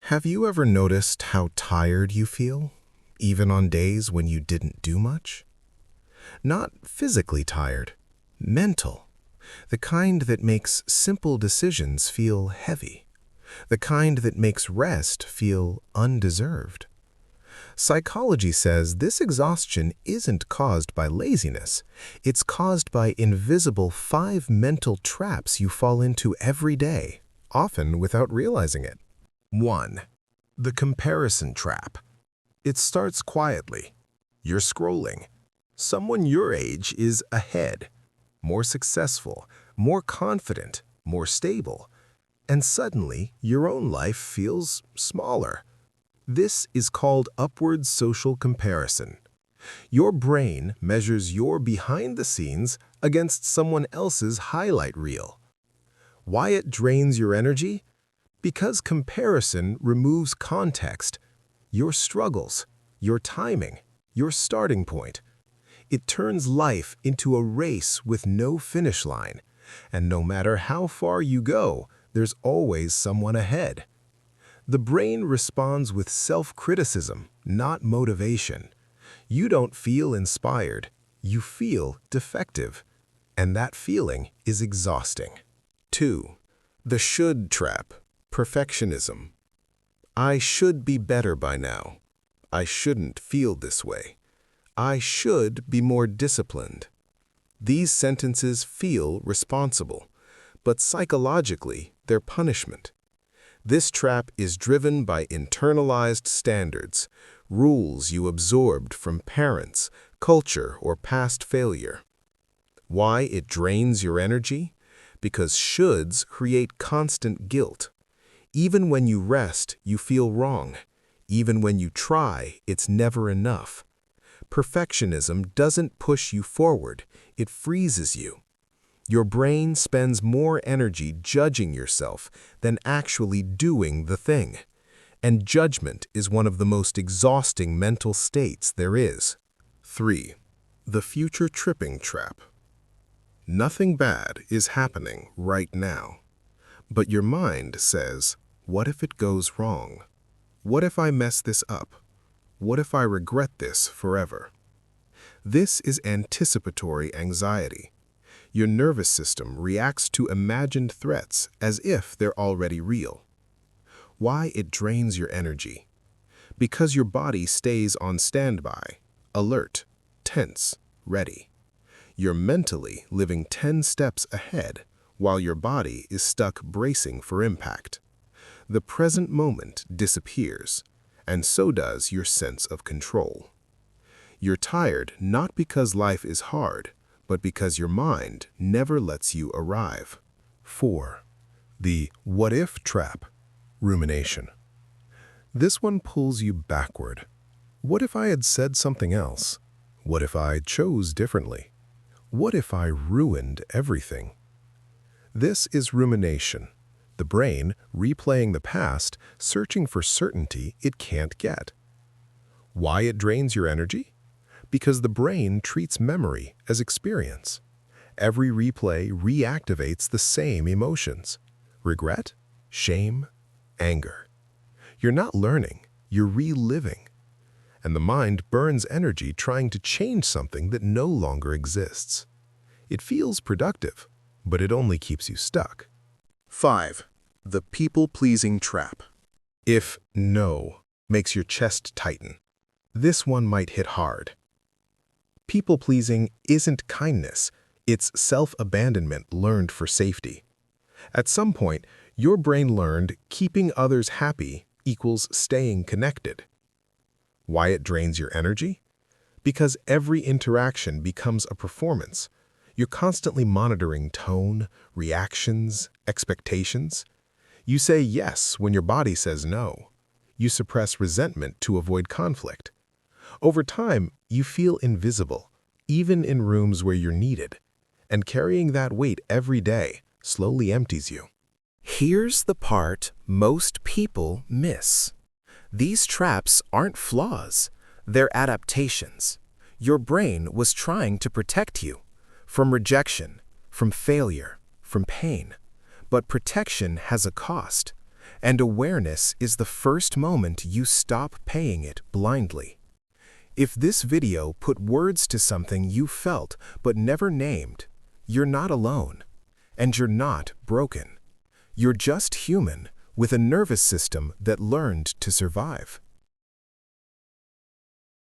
Have you ever noticed how tired you feel, even on days when you didn't do much? Not physically tired, mental. The kind that makes simple decisions feel heavy. The kind that makes rest feel undeserved. Psychology says this exhaustion isn't caused by laziness. It's caused by invisible 5 mental traps you fall into every day, often without realizing it. 1. The comparison trap. It starts quietly. You're scrolling. Someone your age is ahead, more successful, more confident, more stable, and suddenly your own life feels smaller. This is called upward social comparison. Your brain measures your behind the scenes against someone else's highlight reel. Why it drains your energy? Because comparison removes context, your struggles, your timing, your starting point. It turns life into a race with no finish line, and no matter how far you go, there's always someone ahead. The brain responds with self-criticism, not motivation. You don't feel inspired, you feel defective, and that feeling is exhausting. 2. The should trap. Perfectionism. I should be better by now. I shouldn't feel this way. I should be more disciplined. These sentences feel responsible, but psychologically, they're punishment. This trap is driven by internalized standards, rules you absorbed from parents, culture, or past failure. Why it drains your energy? Because shoulds create constant guilt. Even when you rest, you feel wrong. Even when you try, it's never enough. Perfectionism doesn't push you forward, it freezes you. Your brain spends more energy judging yourself than actually doing the thing. And judgment is one of the most exhausting mental states there is. 3. The future tripping trap. Nothing bad is happening right now. But your mind says, what if it goes wrong? What if I mess this up? What if I regret this forever? This is anticipatory anxiety. Your nervous system reacts to imagined threats as if they're already real. Why it drains your energy? Because your body stays on standby, alert, tense, ready. You're mentally living 10 steps ahead while your body is stuck bracing for impact. The present moment disappears, and so does your sense of control. You're tired not because life is hard, but because your mind never lets you arrive. 4. The what-if trap. Rumination. This one pulls you backward. What if I had said something else? What if I chose differently? What if I ruined everything? This is rumination, the brain replaying the past, searching for certainty it can't get. Why it drains your energy? Because the brain treats memory as experience. Every replay reactivates the same emotions: regret, shame, anger. You're not learning, you're reliving. And the mind burns energy trying to change something that no longer exists. It feels productive, but it only keeps you stuck. 5. The people-pleasing trap. If no makes your chest tighten, this one might hit hard. People-pleasing isn't kindness, it's self-abandonment learned for safety. At some point, your brain learned keeping others happy equals staying connected. Why it drains your energy? Because every interaction becomes a performance. You're constantly monitoring tone, reactions, expectations. You say yes when your body says no. You suppress resentment to avoid conflict. Over time, you feel invisible, even in rooms where you're needed. And carrying that weight every day slowly empties you. Here's the part most people miss. These traps aren't flaws, they're adaptations. Your brain was trying to protect you from rejection, from failure, from pain. But protection has a cost. And awareness is the first moment you stop paying it blindly. If this video put words to something you felt but never named, you're not alone. And you're not broken. You're just human with a nervous system that learned to survive.